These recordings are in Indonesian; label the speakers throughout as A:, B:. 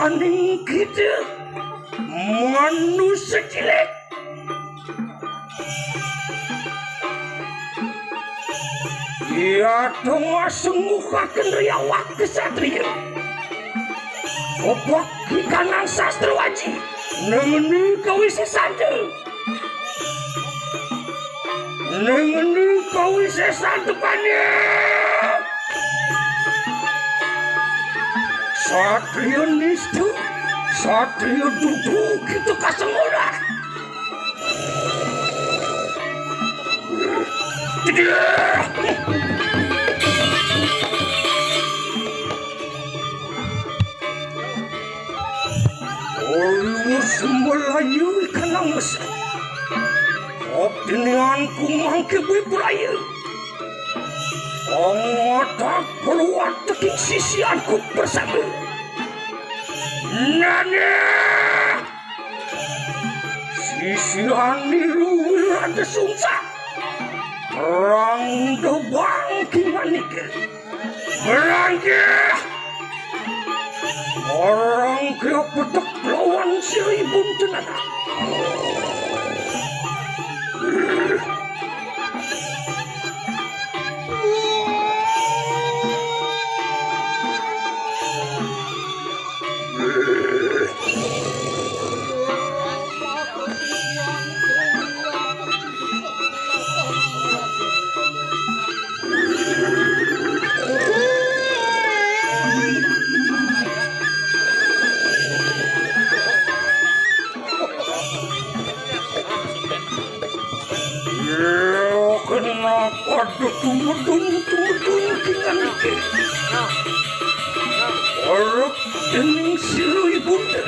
A: saning kita manusia cilik. Ia tengah sungguhakan riawak kesatria. Obak kanan sastra wajib nengeni kawisi saja. Nengeni kawisi satu banyak. Satria nistu, satria duduk itu kasengora. Olus melayu ikan amas. Opinianku mangke beraya. Angotak keluar teking sisianku bersama. Nana sisian nilu ada sungsang. Rangda bangki manika. Rangda orang kaya petak lawan seribu tenaga. Kenapa tumedun kita mikir? Orang dening silu ibunda.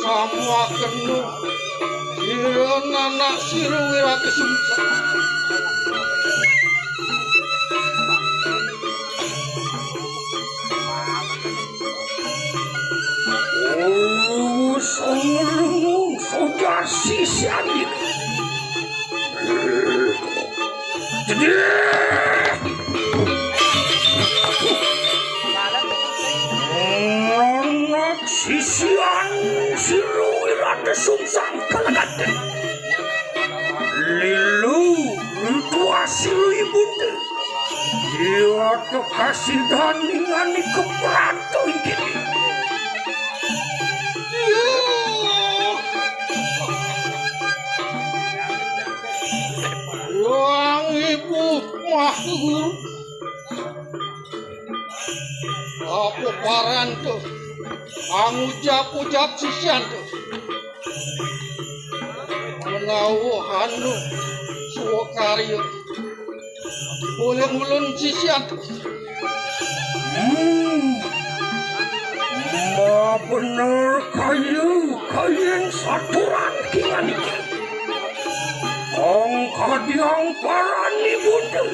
A: Semua kenu Jiron anak siruwira kesumsa Oh, songelung saudara sisian ini Jadi anak sisian siruwiranda sungsang kalaganda lilu tua silu ibunda dia terkasih dandingani keperanto ini yang ibu mahur apa paranto angujap-ujap sisian tuh menawuhanu suwakaryo boleh mulun sisian tuh ma bener kayen saturan kingan iki ong kadiang parani bunda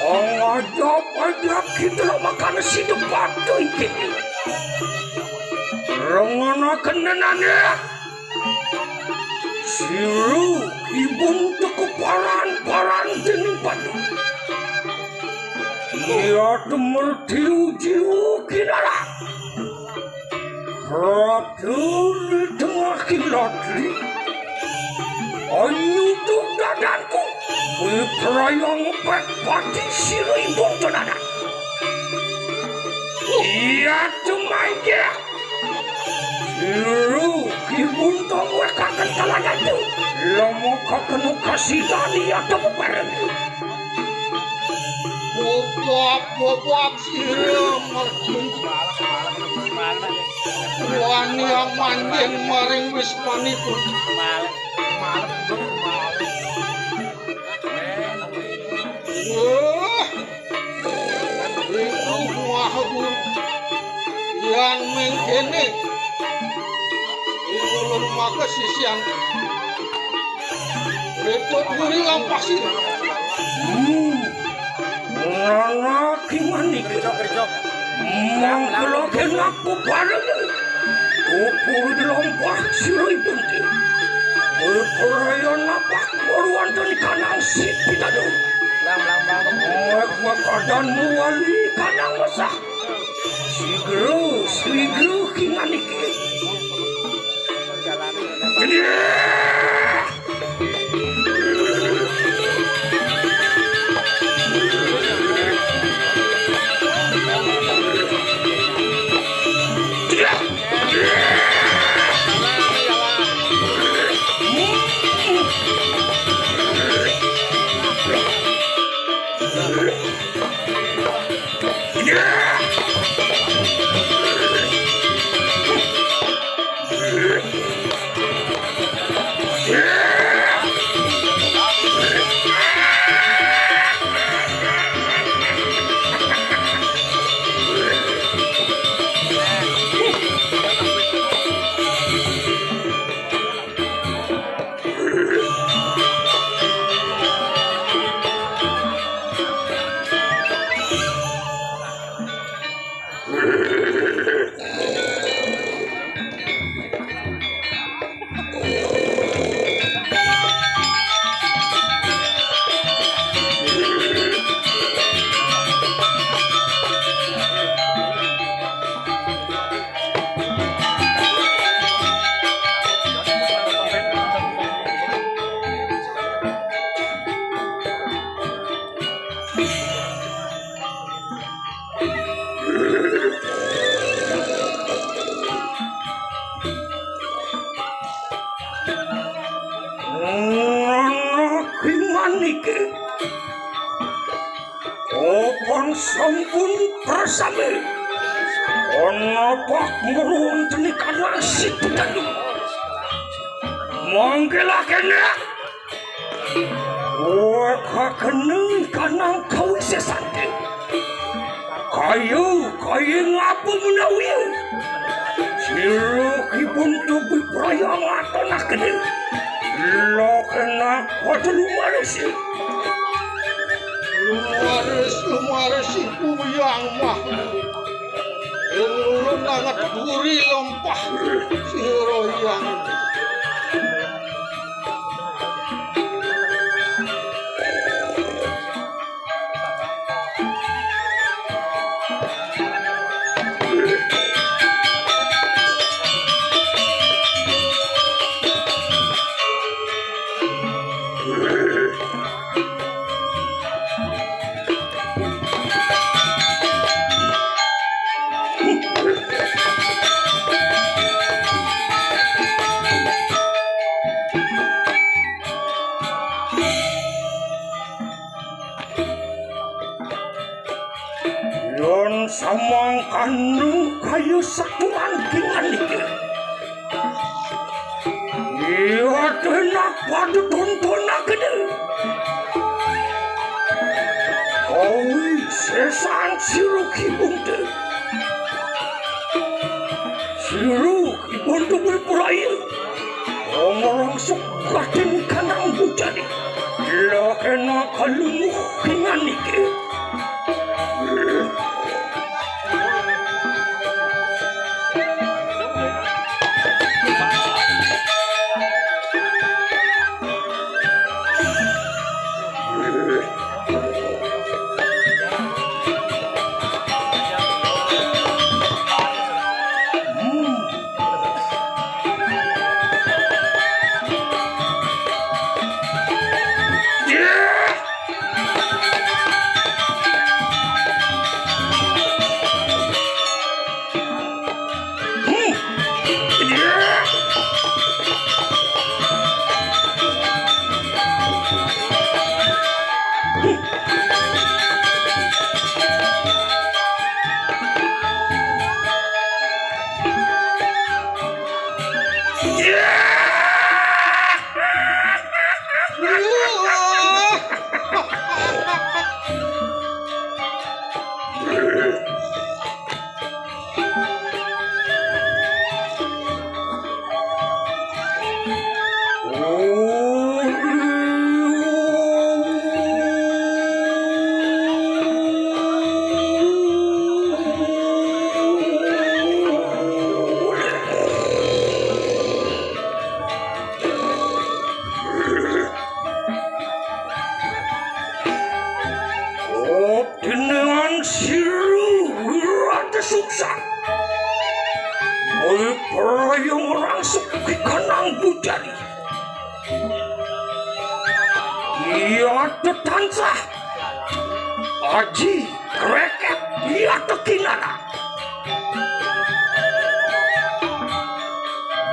A: ong ajap kita makan si depan tuh iki Rongana kenanane Siru ibun tekuparan-paran dening batu. Ia temel diuji kinara. Ratu di tengah kilatri. Anyutuk dadanku. Perayang pek pati siru ibun tenada. Ia temai dia. Siru ibun tongwe kaken talaga tu. Lama kaken kasih tani atau bareng. Bobak siru merjun. Wani yang manjen maring wis manipun. Yang mengkene ulun maka sisian repot guri lampasi nana gimana kerja mangkeloken aku bareng kupur di lompat siroi bunti berperayaan napak moruan dan kanang sipitado makadan muali kanang masak Sigro kinganiki. Opang sampun bersami NAPAK merun tenikan nasib tadu manggilakena waka keneng kanang kawisesante kayu ngapa menawi siruk ibun tubuh perayang atanah kene lo kena wadelu manusia Lumaris ibu yang mah lu nangat duri lompah siro yang samang kandung kayu satuan dengan ini. Ia tenak pada tontonan gede. Kawi sesan siruk ibunte. Siruk ibunte berperaya. Orang suka dan kanang bujani. Ia kena kalumuh dengan ini. Perayong rangsuk ke kanang bujari. Ia tetansah aji kreket ia tekinana.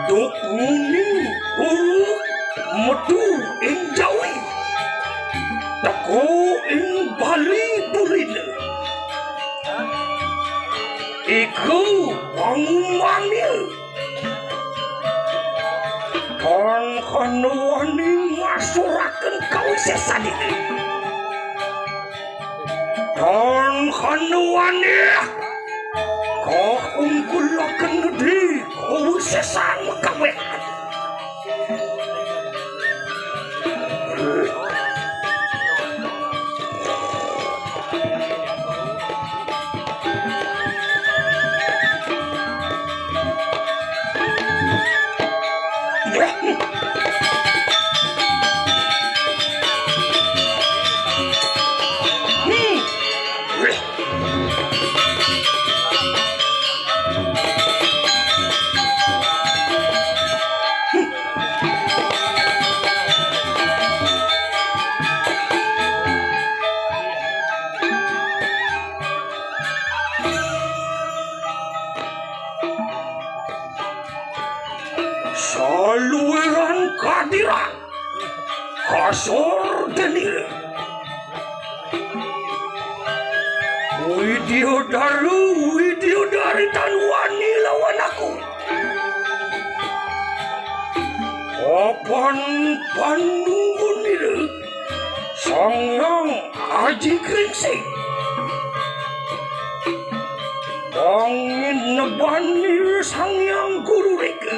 A: Duk nguning ulu medu ing jawi. Teko ing bali burine. Iku pangumangnya. Kan kanwani ngasuraken kawisesan ini. Kan kanwani kok unggulaken di kawisesan mekawekan. Saluran kadiran kasor denir Widiodari tanwani lawan aku. Kapan panunggunir sangyang aji kringsing bangin nebanir sangyang guru reke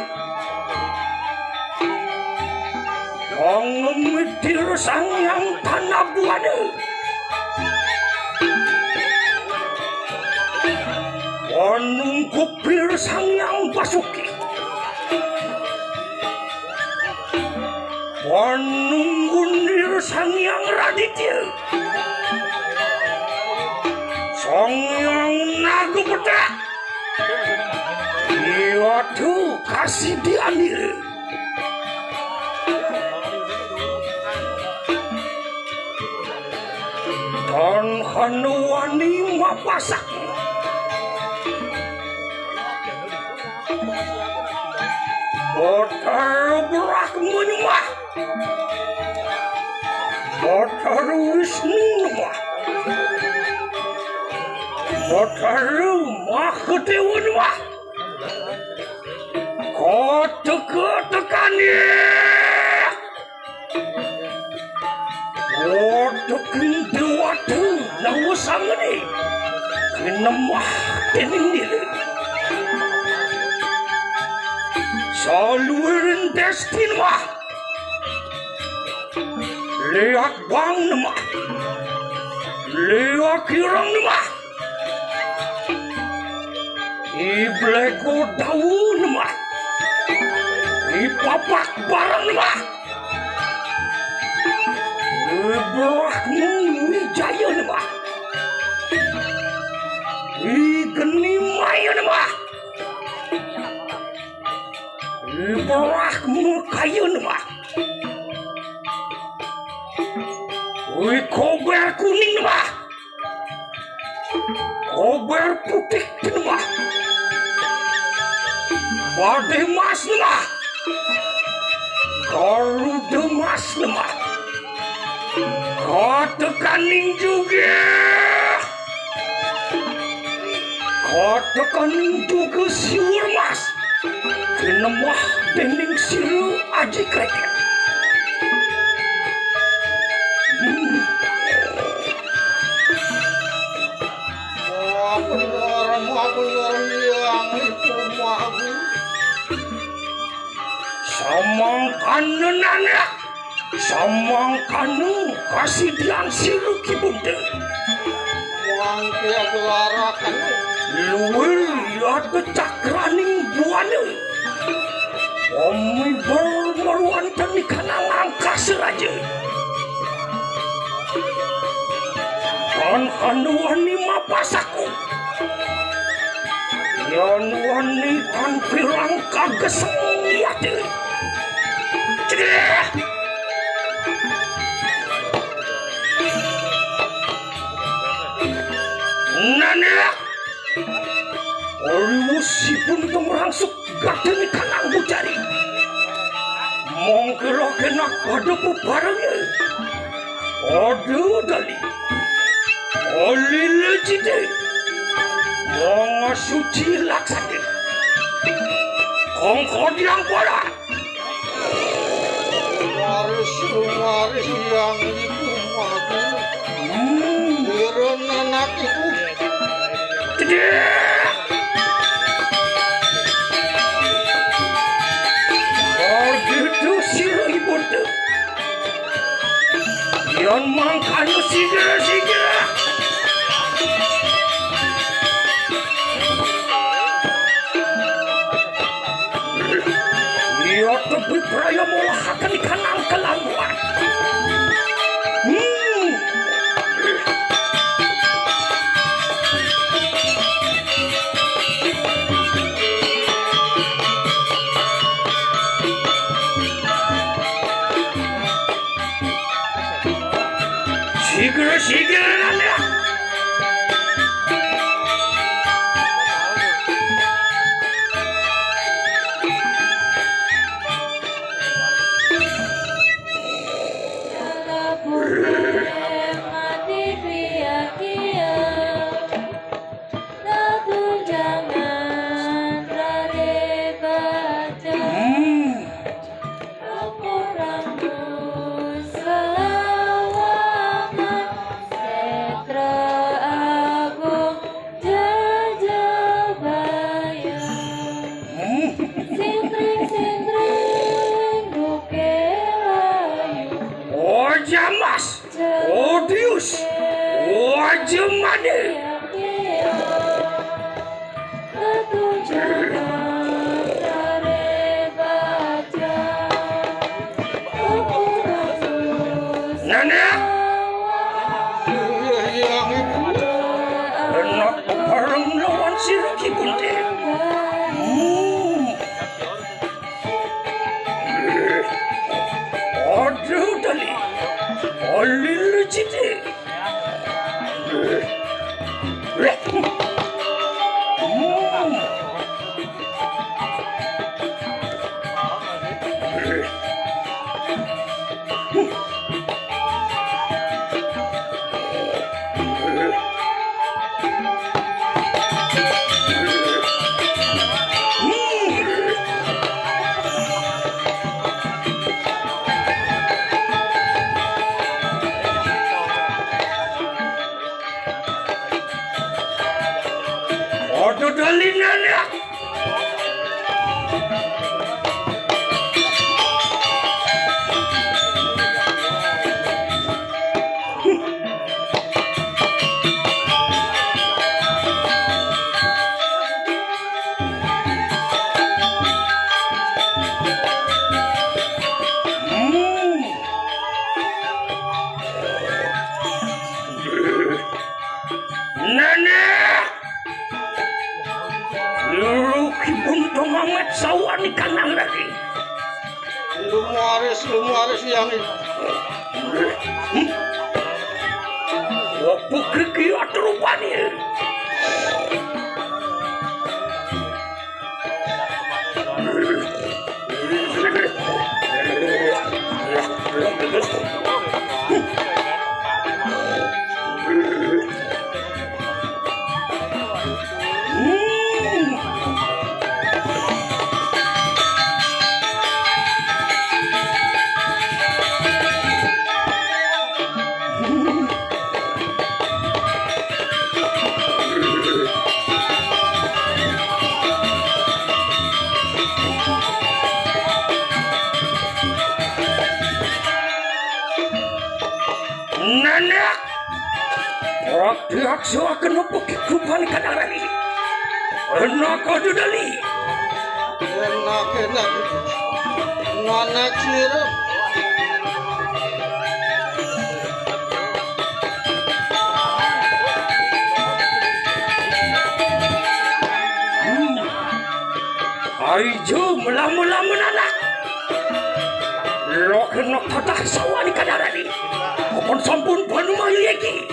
A: ngemitir sangyang tanah buana. Panungkupir sangyang basuki. Panunggunir sangyang raditya. Sangyang nagupeta. Iwatu kasih diambil. Dan hanuani mapasak. Botar berak menyembah. Botar Wisnu nyembah. Botar Mahadewa nyembah. Kau teka-tekani. Bodokin dewata nawasangani. Kinamah dening diri. Salurin destin mah. Lihat bang nama. Lihat kirang nama. Ibleko daun nama. Ipapak barang nama. Ibrahmu wijaya nama. Igeni maya nama. Ibrahmu kayu nama. Kober kuning nama. Kober putih nama. Badai mas nama. Garuda mas nama. Kotekaning juga. Kotekaning juga siur mas. Kenemah dening siru aji kreket. Samang kanenana. Samang kanu kasih diang siru kibunde. Wangke gelarakan. Luwil lihat cakraning buana. Omi bermaruan tani kanang angkas raja. Kan hanuani mapasaku. Yon wani tampilan kageseng yade. Cedeh. Nana. Orimusipun tumrangsuk gadeni kanang bujari. Mongkira kenak pada bebarengnya. Aduh dali. Oli lejide. Monga suci laksane. Kongkod yang bola. Waris yang ibu madu. Irun anak ibu. Tidak. Begitu siru ibu tu. Yang mangkanu sigera. Ia tepi peraya mulahakan ikan angkelanguan. Sigera nanda. Lumaris yang ini. Apa kiki atrupani? Nenek, pihak sewa kena pekikupan kadang ini. Enak kau dali. Enak. Nanak sirup. Aijo mula-mula menanak. Lo kena tatah sawani kadarani. Apun sampun panu mayu iki.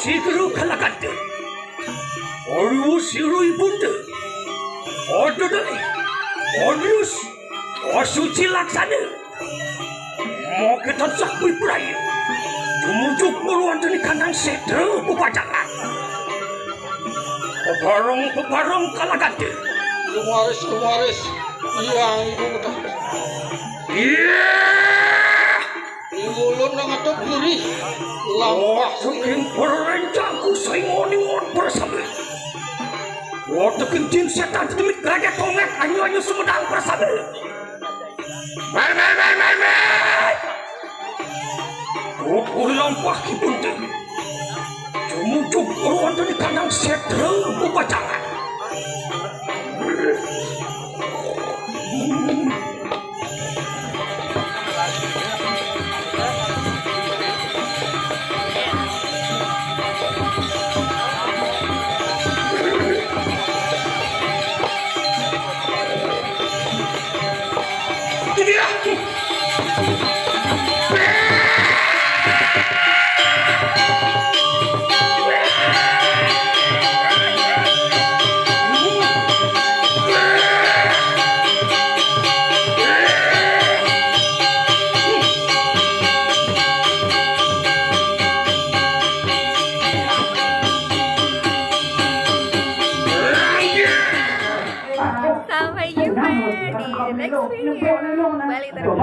A: Siguru kalakante. Oru siru ibunda. Ododai. Odus. Osuci laksana. Moketan sakui prayu. Tumujuk meluantani kandang setra upacara. Pebarong kalakante.
B: Lumaris. Yang ibu udah.
A: Iya.
B: Ingulun nang atop gurih.
A: Wah, saking perencangku saingon-ingon bersama. Wah, tekencing setan temit gajah tongek anyu-anyu sumedang bersama. Mai. Kukur lampah kibunte. Cumucuk peruan dari kandang setra upacara.
C: Sampai jumpa di next video. Balik terus.